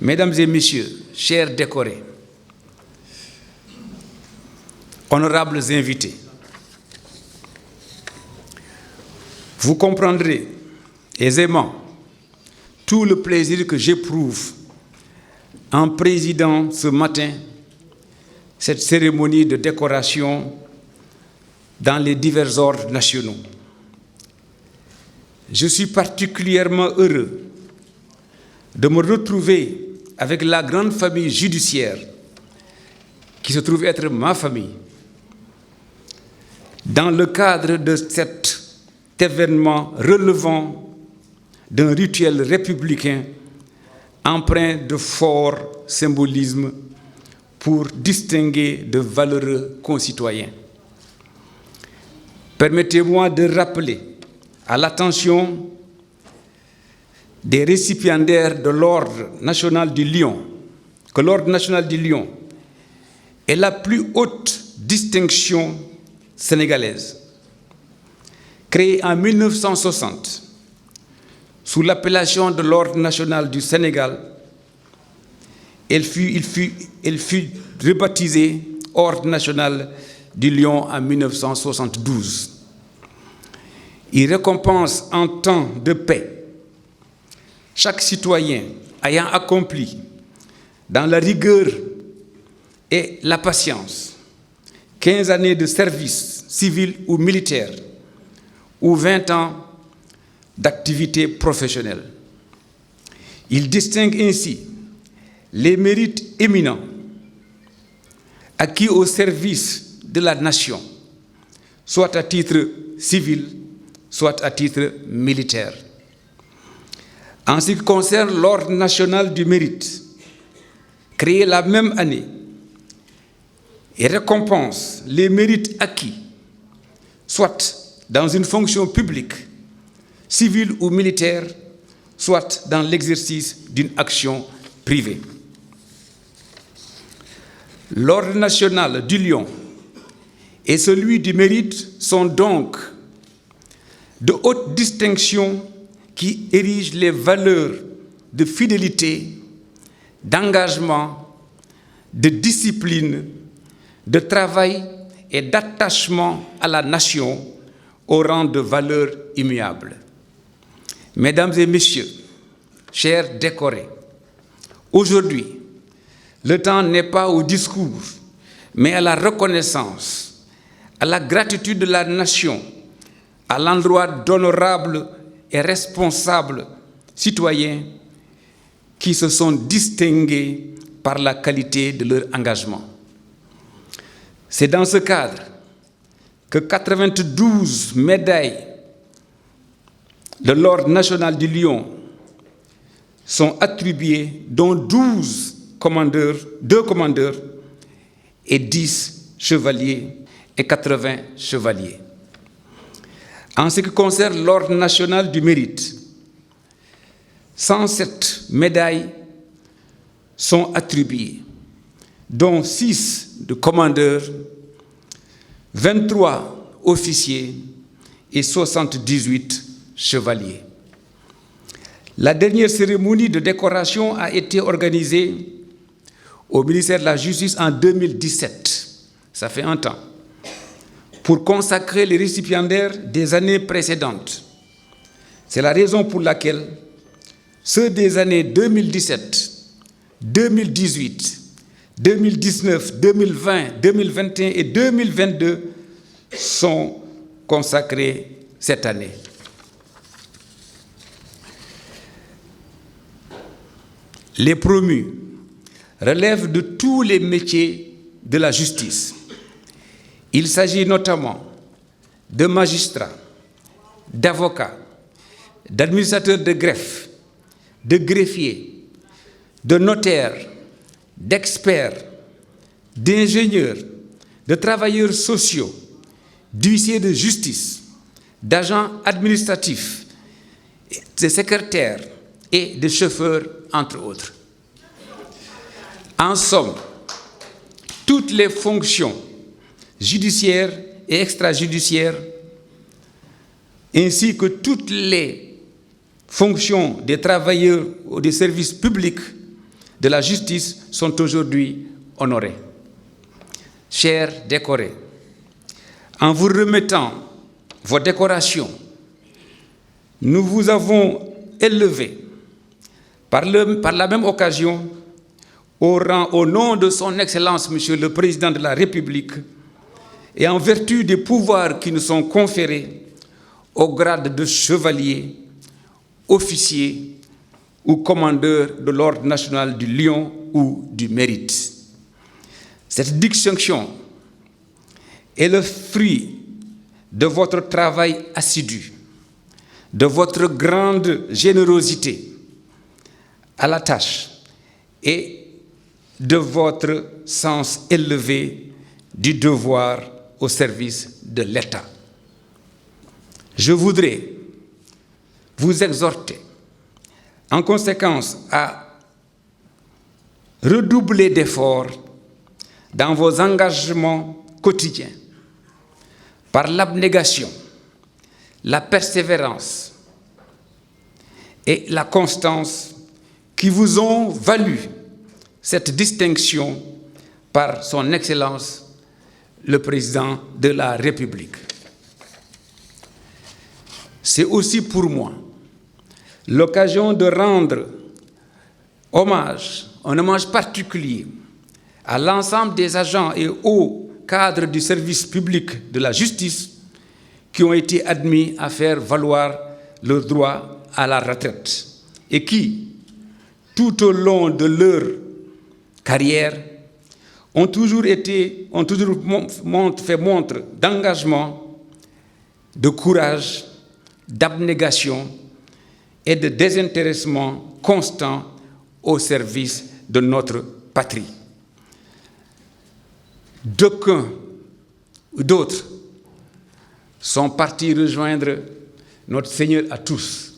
Mesdames et messieurs, chers décorés, honorables invités, vous comprendrez aisément tout le plaisir que j'éprouve en présidant ce matin cette cérémonie de décoration dans les divers ordres nationaux. Je suis particulièrement heureux de me retrouver avec la grande famille judiciaire qui se trouve être ma famille dans le cadre de cet événement relevant d'un rituel républicain empreint de fort symbolisme pour distinguer de valeureux concitoyens. Permettez-moi de rappeler à l'attention des récipiendaires de l'Ordre national du Lion que l'Ordre national du Lion est la plus haute distinction sénégalaise. Créée en 1960 sous l'appellation de l'Ordre national du Sénégal, elle fut rebaptisée Ordre national du Lion en 1972. Il récompense en temps de paix chaque citoyen ayant accompli dans la rigueur et la patience 15 années de service civil ou militaire ou 20 ans d'activité professionnelle. Il distingue ainsi les mérites éminents acquis au service de la nation, soit à titre civil, soit à titre militaire. En ce qui concerne l'Ordre national du mérite, créé la même année, et récompense les mérites acquis, soit dans une fonction publique, civile ou militaire, soit dans l'exercice d'une action privée. L'Ordre national du Lion et celui du mérite sont donc de hautes distinctions qui érigent les valeurs de fidélité, d'engagement, de discipline, de travail et d'attachement à la nation au rang de valeurs immuables. Mesdames et messieurs, chers décorés, aujourd'hui, le temps n'est pas au discours, mais à la reconnaissance, à la gratitude de la nation, à l'endroit d'honorables et responsables citoyens qui se sont distingués par la qualité de leur engagement. C'est dans ce cadre que 92 médailles de l'Ordre national du Lion sont attribuées, dont 2 commandeurs et 10 chevaliers et 80 chevaliers. En ce qui concerne l'Ordre national du mérite, 107 médailles sont attribuées, dont 6 de commandeurs, 23 officiers et 78 chevaliers. La dernière cérémonie de décoration a été organisée au ministère de la Justice en 2017. Ça fait un temps. Pour consacrer les récipiendaires des années précédentes. C'est la raison pour laquelle ceux des années 2017, 2018, 2019, 2020, 2021 et 2022 sont consacrés cette année. Les promus relèvent de tous les métiers de la justice. Il s'agit notamment de magistrats, d'avocats, d'administrateurs de greffe, de greffiers, de notaires, d'experts, d'ingénieurs, de travailleurs sociaux, d'huissiers de justice, d'agents administratifs, de secrétaires et de chauffeurs, entre autres. En somme, toutes les fonctions judiciaires et extrajudiciaires, ainsi que toutes les fonctions des travailleurs ou des services publics de la justice sont aujourd'hui honorés. Chers décorés, en vous remettant vos décorations, nous vous avons élevé par la même occasion au nom de son Excellence, Monsieur le Président de la République, et en vertu des pouvoirs qui nous sont conférés au grade de chevalier, officier ou commandeur de l'Ordre national du Lion ou du Mérite. Cette distinction est le fruit de votre travail assidu, de votre grande générosité à la tâche et de votre sens élevé du devoir au service de l'État. Je voudrais vous exhorter en conséquence à redoubler d'efforts dans vos engagements quotidiens par l'abnégation, la persévérance et la constance qui vous ont valu cette distinction par son Excellence, le Président de la République. C'est aussi pour moi l'occasion de rendre un hommage particulier à l'ensemble des agents et hauts cadres du service public de la justice qui ont été admis à faire valoir leur droit à la retraite et qui, tout au long de leur carrière, ont toujours fait montre d'engagement, de courage, d'abnégation et de désintéressement constant au service de notre patrie. D'aucuns ou d'autres sont partis rejoindre notre Seigneur à tous.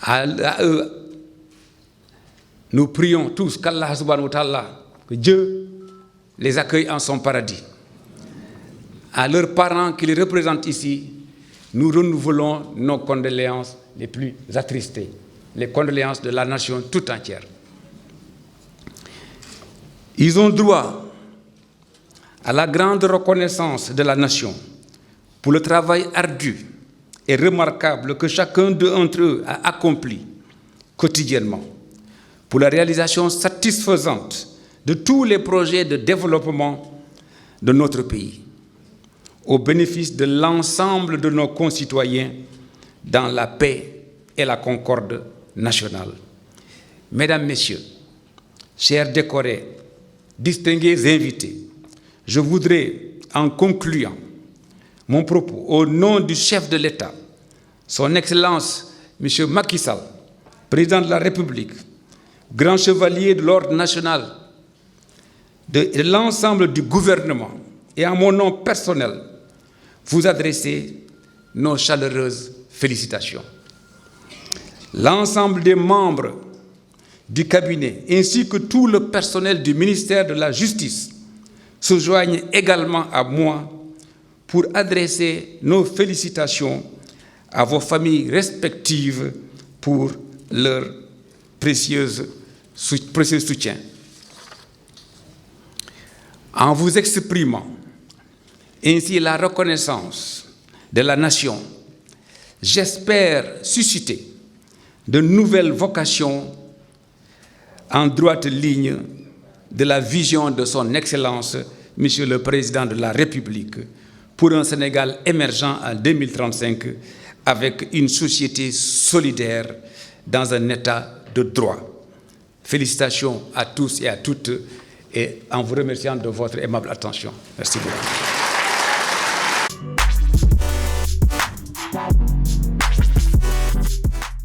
À eux, nous prions tous qu'Allah subhanahu wa ta'ala, que Dieu les accueille en son paradis. À leurs parents qui les représentent ici, nous renouvelons nos condoléances les plus attristées, les condoléances de la nation tout entière. Ils ont droit à la grande reconnaissance de la nation pour le travail ardu et remarquable que chacun d'entre eux a accompli quotidiennement pour la réalisation satisfaisante de tous les projets de développement de notre pays, au bénéfice de l'ensemble de nos concitoyens dans la paix et la concorde nationale. Mesdames, Messieurs, chers décorés, distingués invités, je voudrais, en concluant mon propos, au nom du chef de l'État, son Excellence, M. Macky Sall, Président de la République, Grand Chevalier de l'Ordre national, de l'ensemble du gouvernement, et en mon nom personnel, vous adresser nos chaleureuses félicitations. L'ensemble des membres du cabinet, ainsi que tout le personnel du ministère de la Justice, se joignent également à moi pour adresser nos félicitations à vos familles respectives pour leur précieux soutien. En vous exprimant ainsi la reconnaissance de la nation, j'espère susciter de nouvelles vocations en droite ligne de la vision de son Excellence, Monsieur le Président de la République, pour un Sénégal émergent en 2035 avec une société solidaire dans un état de droit. Félicitations à tous et à toutes et en vous remerciant de votre aimable attention. Merci beaucoup.